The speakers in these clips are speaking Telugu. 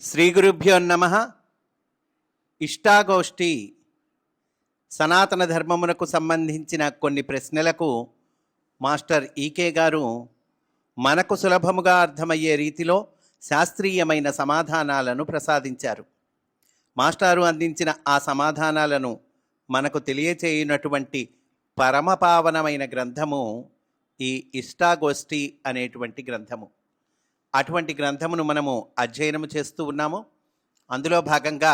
శ్రీ గురుభ్యో నమః. ఇష్టాగోష్ఠి సనాతన ధర్మమునకు సంబంధించిన కొన్ని ప్రశ్నలకు మాస్టర్ ఈకే గారు మనకు సులభముగా అర్థమయ్యే రీతిలో శాస్త్రీయమైన సమాధానాలను ప్రసాదించారు. మాస్టారు అందించిన ఆ సమాధానాలను మనకు తెలియచేయునటువంటి పరమపావనమైన గ్రంథము ఈ ఇష్టాగోష్ఠి అనేటువంటి గ్రంథము. అటువంటి గ్రంథమును మనము అధ్యయనము చేస్తూ ఉన్నాము. అందులో భాగంగా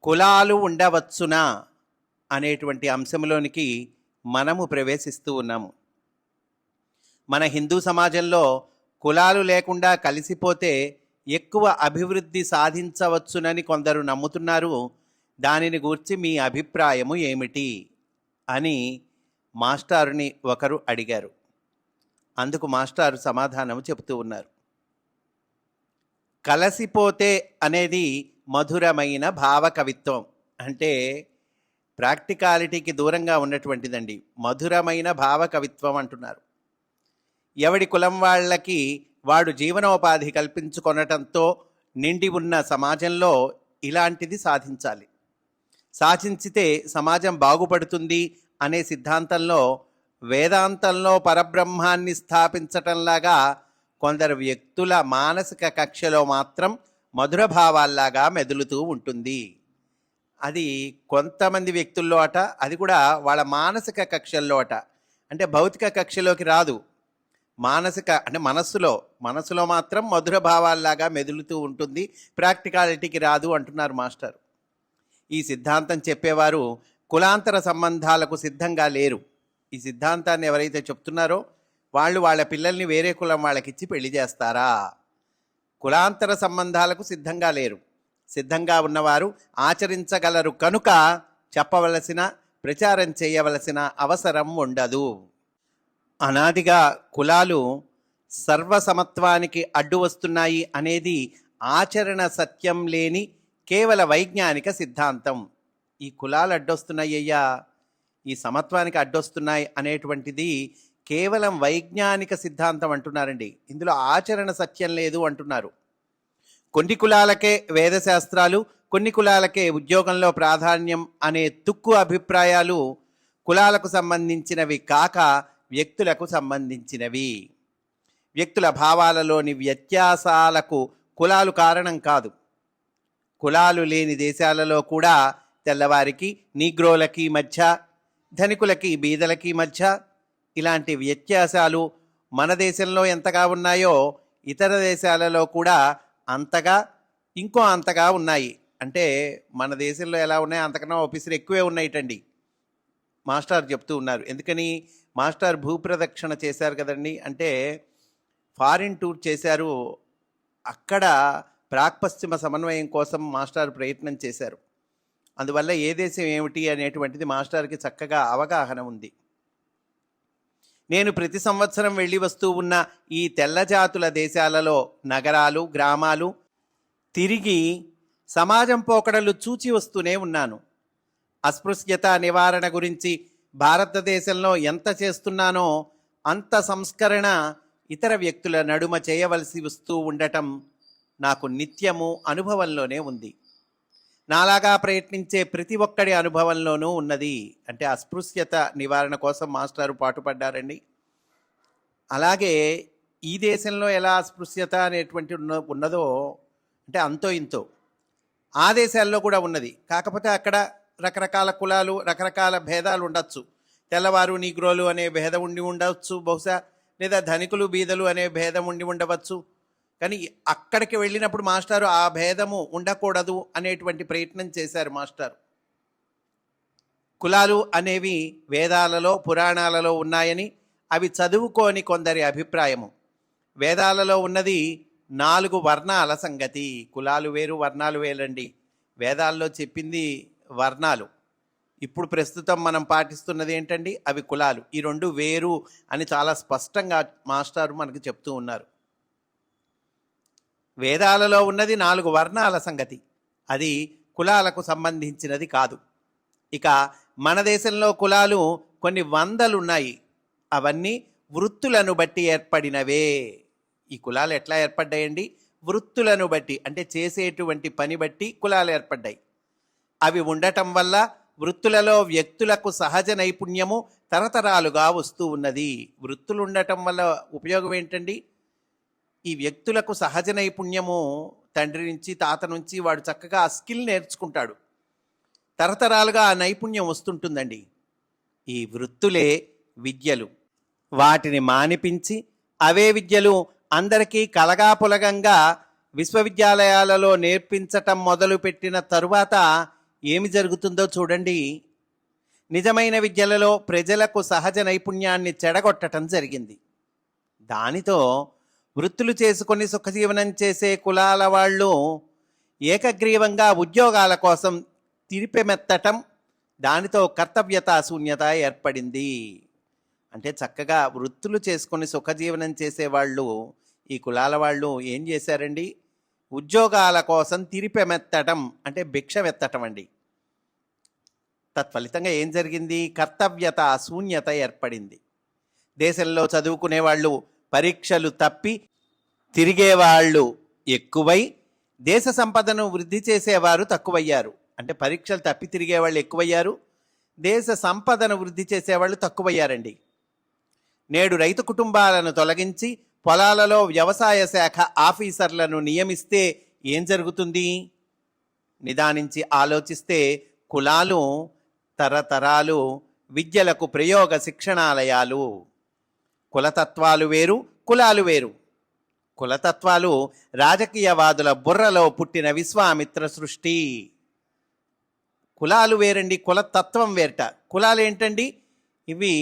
కులాలు ఉండవచ్చునా అనేటువంటి అంశంలోనికి మనము ప్రవేశిస్తూ ఉన్నాము. మన హిందూ సమాజంలో కులాలు లేకుండా కలిసిపోతే ఎక్కువ అభివృద్ధి సాధించవచ్చునని కొందరు నమ్ముతున్నారు. దానిని గూర్చి మీ అభిప్రాయము ఏమిటి అని మాస్టారుని ఒకరు అడిగారు. అందుకు మాస్టారు సమాధానం చెబుతూ ఉన్నారు. కలసిపోతే అనేది మధురమైన భావకవిత్వం, అంటే ప్రాక్టికాలిటీకి దూరంగా ఉన్నటువంటిదండి. మధురమైన భావకవిత్వం అంటున్నారు. ఎవడి కులం వాళ్ళకి వాడు జీవనోపాధి కల్పించుకొనటంతో నిండి ఉన్న సమాజంలో ఇలాంటిది సాధించాలి. సాధించితే సమాజం బాగుపడుతుంది అనే సిద్ధాంతంలో వేదాంతంలో పరబ్రహ్మాన్ని స్థాపించటంలాగా కొందరు వ్యక్తుల మానసిక కక్షలో మాత్రం మధుర భావాల్లాగా మెదులుతూ ఉంటుంది. అది కొంతమంది వ్యక్తుల్లో అట, అది కూడా వాళ్ళ మానసిక కక్షల్లో అట. అంటే భౌతిక కక్షలోకి రాదు, మానసిక అంటే మనస్సులో మాత్రం మధుర భావాల్లాగా మెదులుతూ ఉంటుంది, ప్రాక్టికాలిటీకి రాదు అంటున్నారు మాస్టర్. ఈ సిద్ధాంతం చెప్పేవారు కులాంతర సంబంధాలకు సిద్ధంగా లేరు. ఈ సిద్ధాంతాన్ని ఎవరైతే చెప్తున్నారో వాళ్ళు వాళ్ళ పిల్లల్ని వేరే కులం వాళ్ళకిచ్చి పెళ్లి చేస్తారా? కులాంతర సంబంధాలకు సిద్ధంగా లేరు. సిద్ధంగా ఉన్నవారు ఆచరించగలరు కనుక చెప్పవలసిన, ప్రచారం చేయవలసిన అవసరం ఉండదు. అనాదిగా కులాలు సర్వసమత్వానికి అడ్డు వస్తున్నాయి అనేది ఆచరణ సత్యం లేని కేవల వైజ్ఞానిక సిద్ధాంతం. ఈ కులాలు అడ్డొస్తున్నాయ్యా, ఈ సమత్వానికి అడ్డొస్తున్నాయి అనేటువంటిది కేవలం వైజ్ఞానిక సిద్ధాంతం అంటున్నారండి. ఇందులో ఆచరణ సత్యం లేదు అంటున్నారు. కొన్ని కులాలకే వేదశాస్త్రాలు, కొన్ని కులాలకే ఉద్యోగంలో ప్రాధాన్యం అనే తుక్కు అభిప్రాయాలు కులాలకు సంబంధించినవి కాక వ్యక్తులకు సంబంధించినవి. వ్యక్తుల భావాలలోని వ్యత్యాసాలకు కులాలు కారణం కాదు. కులాలు లేని దేశాలలో కూడా తెల్లవారికి నీగ్రోలకి మధ్య, ధనికులకి బీదలకి మధ్య ఇలాంటి వ్యత్యాసాలు మన దేశంలో ఎంతగా ఉన్నాయో ఇతర దేశాలలో కూడా అంతగా అంతగా ఉన్నాయి. అంటే మన దేశంలో ఎలా ఉన్నాయో అంతకన్నా ఆఫీసులు ఎక్కువే ఉన్నాయిటండి. మాస్టర్ చెప్తూ ఉన్నారు. ఎందుకని? మాస్టర్ భూప్రదక్షిణ చేశారు కదండి, అంటే ఫారిన్ టూర్ చేశారు. అక్కడ ప్రాక్పశ్చిమ సమన్వయం కోసం మాస్టర్ ప్రయత్నం చేశారు. అందువల్ల ఏ దేశం ఏమిటి అనేటువంటిది మాస్టర్కి చక్కగా అవగాహన ఉంది. నేను ప్రతి సంవత్సరం వెళ్ళి వస్తూ ఉన్న ఈ తెల్లజాతుల దేశాలలో నగరాలు, గ్రామాలు తిరిగి సమాజం పోకడలు చూచి వస్తూనే ఉన్నాను. అస్పృశ్యత నివారణ గురించి భారతదేశంలో ఎంత చేస్తున్నానో అంత సంస్కరణ ఇతర వ్యక్తుల నడుమ చేయవలసి వస్తూ ఉండటం నాకు నిత్యము అనుభవంలోనే ఉంది. నాలాగా ప్రయత్నించే ప్రతి ఒక్కడి అనుభవంలోనూ ఉన్నది. అంటే అస్పృశ్యత నివారణ కోసం మాస్టారు పాటుపడ్డారండి. అలాగే ఈ దేశంలో ఎలా అస్పృశ్యత అనేటువంటి ఉన్నదో అంటే అంతో ఇంతో ఆ దేశాల్లో కూడా ఉన్నది. కాకపోతే అక్కడ రకరకాల కులాలు, రకరకాల భేదాలు ఉండొచ్చు. తెల్లవారు నీగ్రోలు అనే భేదం ఉండి ఉండవచ్చు బహుశా, లేదా ధనికులు బీదలు అనే భేదం ఉండి ఉండవచ్చు. కానీ అక్కడికి వెళ్ళినప్పుడు మాస్టారు ఆ భేదము ఉండకూడదు అనేటువంటి ప్రయత్నం చేశారు మాస్టారు. కులాలు అనేవి వేదాలలో, పురాణాలలో ఉన్నాయని అవి చదువుకోని కొందరి అభిప్రాయము. వేదాలలో ఉన్నది 4 వర్ణాల సంగతి. కులాలు వేరు, వర్ణాలు వేరండి. వేదాల్లో చెప్పింది వర్ణాలు. ఇప్పుడు ప్రస్తుతం మనం పాటిస్తున్నది ఏంటండి? అవి కులాలు. ఈ 2 వేరు అని చాలా స్పష్టంగా మాస్టారు మనకు చెప్తూ ఉన్నారు. వేదాలలో ఉన్నది 4 వర్ణాల సంగతి, అది కులాలకు సంబంధించినది కాదు. ఇక మన దేశంలో కులాలు కొన్ని వందలు ఉన్నాయి. అవన్నీ వృత్తులను బట్టి ఏర్పడినవే. ఈ కులాలు ఎట్లా ఏర్పడ్డాయండి? వృత్తులను బట్టి అంటే చేసేటువంటి పని బట్టి కులాలు ఏర్పడ్డాయి. అవి ఉండటం వల్ల వృత్తులలో వ్యక్తులకు సహజ నైపుణ్యము తరతరాలుగా వస్తూ ఉన్నది. వృత్తులు ఉండటం వల్ల ఉపయోగం ఏంటండి? ఈ వ్యక్తులకు సహజ నైపుణ్యము తండ్రి నుంచి తాత నుంచి వాడు చక్కగా ఆ స్కిల్ నేర్చుకుంటాడు. తరతరాలుగా ఆ నైపుణ్యం వస్తుంటుందండి. ఈ వృత్తులే విద్యలు. వాటిని మానిపించి అవే విద్యలు అందరికీ కలగాపులగంగా విశ్వవిద్యాలయాలలో నేర్పించటం మొదలుపెట్టిన తరువాత ఏమి జరుగుతుందో చూడండి. నిజమైన విద్యలలో ప్రజలకు సహజ నైపుణ్యాన్ని చెడగొట్టడం జరిగింది. దానితో వృత్తులు చేసుకొని సుఖజీవనం చేసే కులాల వాళ్ళు ఏకగ్రీవంగా ఉద్యోగాల కోసం తిరిపెమెత్తటం, దానితో కర్తవ్యతా శూన్యత ఏర్పడింది. అంటే చక్కగా వృత్తులు చేసుకొని సుఖజీవనం చేసేవాళ్ళు ఈ కులాల వాళ్ళు ఏం చేశారండి? ఉద్యోగాల కోసం తిరిపెమెత్తటం అంటే భిక్షమెత్తటం అండి. తత్ఫలితంగా ఏం జరిగింది? కర్తవ్యత శూన్యత ఏర్పడింది. దేశంలో చదువుకునే వాళ్ళు పరీక్షలు తప్పి తిరిగేవాళ్ళు ఎక్కువై దేశ సంపదను వృద్ధి చేసేవారు తక్కువయ్యారు. అంటే పరీక్షలు తప్పి తిరిగేవాళ్ళు ఎక్కువయ్యారు, దేశ సంపదను వృద్ధి చేసేవాళ్ళు తక్కువయ్యారండి. నేడు రైతు కుటుంబాలను తొలగించి పొలాలలో వ్యవసాయ శాఖ ఆఫీసర్లను నియమిస్తే ఏం జరుగుతుంది? నిదానించి ఆలోచిస్తే కులాలు తరతరాలు విద్యలకు ప్రయోగ శిక్షణాలయాలు. కులతత్వాలు వేరు, కులాలు వేరు. కులతత్వాలు రాజకీయవాదుల బుర్రలో పుట్టిన విశ్వామిత్ర సృష్టి. కులాలు వేరండి, కులతత్వం వేరట. కులాలు ఏంటండి? ఇవి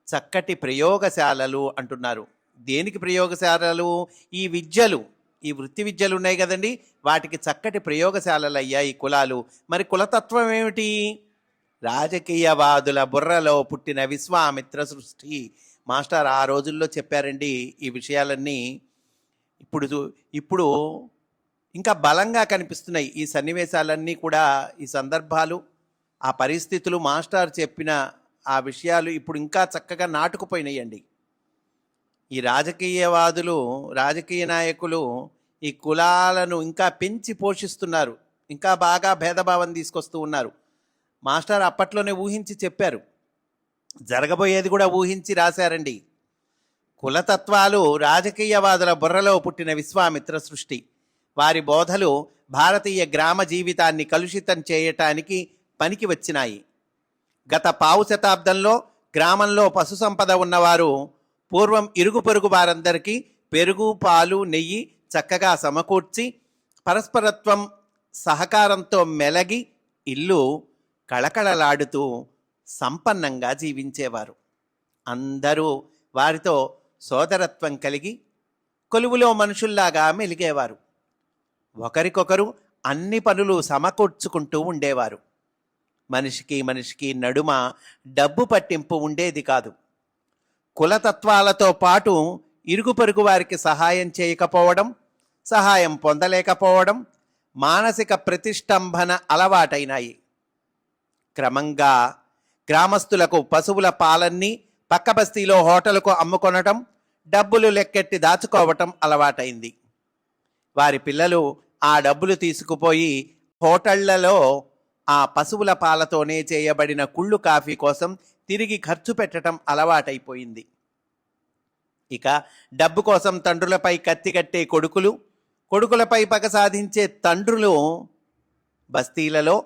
చక్కటి ప్రయోగశాలలు అంటున్నారు. దేనికి ప్రయోగశాలలు? ఈ విద్యలు, ఈ వృత్తి విద్యలు ఉన్నాయి కదండి, వాటికి చక్కటి ప్రయోగశాలలు అయ్యాయి కులాలు. మరి కులతత్వం ఏమిటి? రాజకీయవాదుల బుర్రలో పుట్టిన విశ్వామిత్ర సృష్టి. మాస్టర్ ఆ రోజుల్లో చెప్పారండి ఈ విషయాలన్నీ. ఇప్పుడు ఇంకా బలంగా కనిపిస్తున్నాయి ఈ సన్నివేశాలన్నీ కూడా. ఈ సందర్భాలు, ఆ పరిస్థితులు, మాస్టర్ చెప్పిన ఆ విషయాలు ఇప్పుడు ఇంకా చక్కగా నాటుకుపోయినాయండి. ఈ రాజకీయవాదులు, రాజకీయ నాయకులు ఈ కులాలను ఇంకా పెంచి పోషిస్తున్నారు, ఇంకా బాగా భేదభావం తీసుకొస్తూ ఉన్నారు. మాస్టర్ అప్పట్లోనే ఊహించి చెప్పారు, జరగబోయేది కూడా ఊహించి రాశారండి. కులతత్వాలు రాజకీయవాదుల బుర్రలో పుట్టిన విశ్వామిత్ర సృష్టి. వారి బోధలు భారతీయ గ్రామ జీవితాన్ని కలుషితం చేయటానికి పనికి వచ్చినాయి. గత పావు శతాబ్దంలో గ్రామంలో పశు సంపద ఉన్నవారు పూర్వం ఇరుగు పొరుగు వారందరికీ పెరుగు, పాలు, నెయ్యి చక్కగా సమకూర్చి పరస్పరత్వం సహకారంతో మెలగి ఇల్లు కళకళలాడుతూ సంపన్నంగా జీవించేవారు. అందరూ వారితో సోదరత్వం కలిగి కొలువులో మనుషుల్లాగా మెలిగేవారు. ఒకరికొకరు అన్ని పనులు సమకూర్చుకుంటూ ఉండేవారు. మనిషికి నడుమ డబ్బు పట్టింపు ఉండేది కాదు. కులతత్వాలతో పాటు ఇరుగు పొరుగు వారికి సహాయం చేయకపోవడం, సహాయం పొందలేకపోవడం, మానసిక ప్రతిష్టంభన అలవాటైనాయి. క్రమంగా గ్రామస్తులకు పశువుల పాలన్నీ పక్క బస్తీలో హోటలుకు అమ్ముకొనటం, డబ్బులు లెక్కెట్టి దాచుకోవటం అలవాటైంది. వారి పిల్లలు ఆ డబ్బులు తీసుకుపోయి హోటళ్లలో ఆ పశువుల పాలతోనే చేయబడిన కుళ్ళు కాఫీ కోసం తిరిగి ఖర్చు పెట్టడం అలవాటైపోయింది. ఇక డబ్బు కోసం తండ్రులపై కత్తి కట్టే కొడుకులు, కొడుకులపై పగ సాధించే తండ్రులు బస్తీలలో,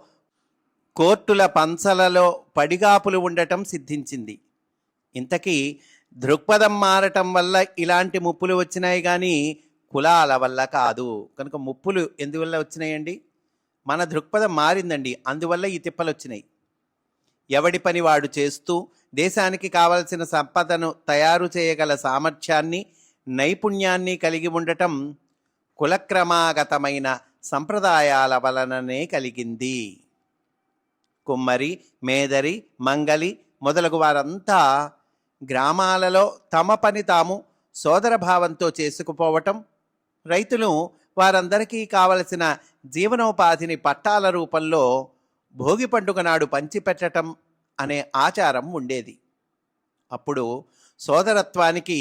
కోర్టుల పంచలలో పడిగాపులు ఉండటం సిద్ధించింది. ఇంతకీ దృక్పథం మారటం వల్ల ఇలాంటి ముప్పులు వచ్చినాయి కానీ కులాల వల్ల కాదు. కనుక ముప్పులు ఎందువల్ల వచ్చినాయండి? మన దృక్పథం మారిందండి, అందువల్ల ఈ తిప్పలు వచ్చినాయి. ఎవడి పని వాడు చేస్తూ దేశానికి కావలసిన సంపదను తయారు చేయగల సామర్థ్యాన్ని, నైపుణ్యాన్ని కలిగి ఉండటం కులక్రమాగతమైన సంప్రదాయాల వలననే కలిగింది. కుమ్మరి, మేదరి, మంగలి మొదలగు వారంతా గ్రామాలలో తమ పని తాము సోదరభావంతో చేసుకుపోవటం, రైతులు వారందరికీ కావలసిన జీవనోపాధిని పట్టాల రూపంలో భోగి పండుగ నాడు పంచిపెట్టడం అనే ఆచారం ఉండేది. అప్పుడు సోదరత్వానికి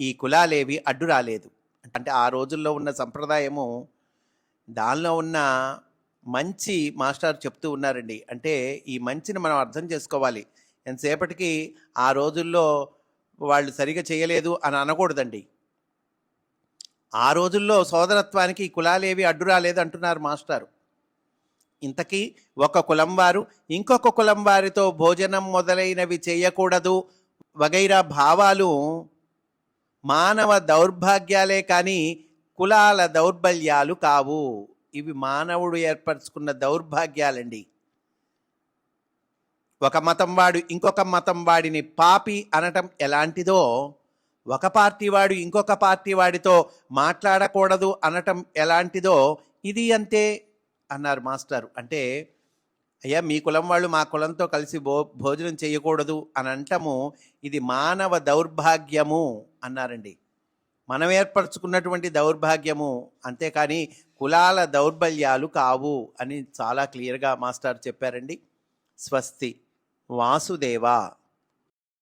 ఈ కులాలేవి అడ్డు రాలేదు. అంటే ఆ రోజుల్లో ఉన్న సంప్రదాయము, దానిలో ఉన్న మంచి మాస్టర్ చెప్తూ ఉన్నారండి. అంటే ఈ మంచిని మనం అర్థం చేసుకోవాలి. ఎంతసేపటికి ఆ రోజుల్లో వాళ్ళు సరిగా చేయలేదు అని అనకూడదండి. ఆ రోజుల్లో సోదరత్వానికి ఈ కులాలేవి అడ్డు రాలేదు అంటున్నారు మాస్టారు. ఇంతకీ ఒక కులం వారు ఇంకొక కులం వారితో భోజనం మొదలైనవి చేయకూడదు వగైరా భావాలు మానవ దౌర్భాగ్యాలే కానీ కులాల దౌర్బల్యాలు కావు. ఇవి మానవుడు ఏర్పరచుకున్న దౌర్భాగ్యాలండి. ఒక మతం వాడు ఇంకొక మతం వాడిని పాపి అనటం ఎలాంటిదో, ఒక పార్టీ వాడు ఇంకొక పార్టీ వాడితో మాట్లాడకూడదు అనటం ఎలాంటిదో ఇది అంతే అన్నారు మాస్టారు. అంటే అయ్యా మీ కులం వాళ్ళు మా కులంతో కలిసి భోజనం చేయకూడదు అని అంటము ఇది మానవ దౌర్భాగ్యము అన్నారండి. మనం ఏర్పరచుకున్నటువంటి దౌర్భాగ్యము, అంతేకాని కులాల దౌర్బల్యాలు కావు అని చాలా క్లియర్గా మాస్టర్ చెప్పారండి. స్వస్తి. వాసుదేవ.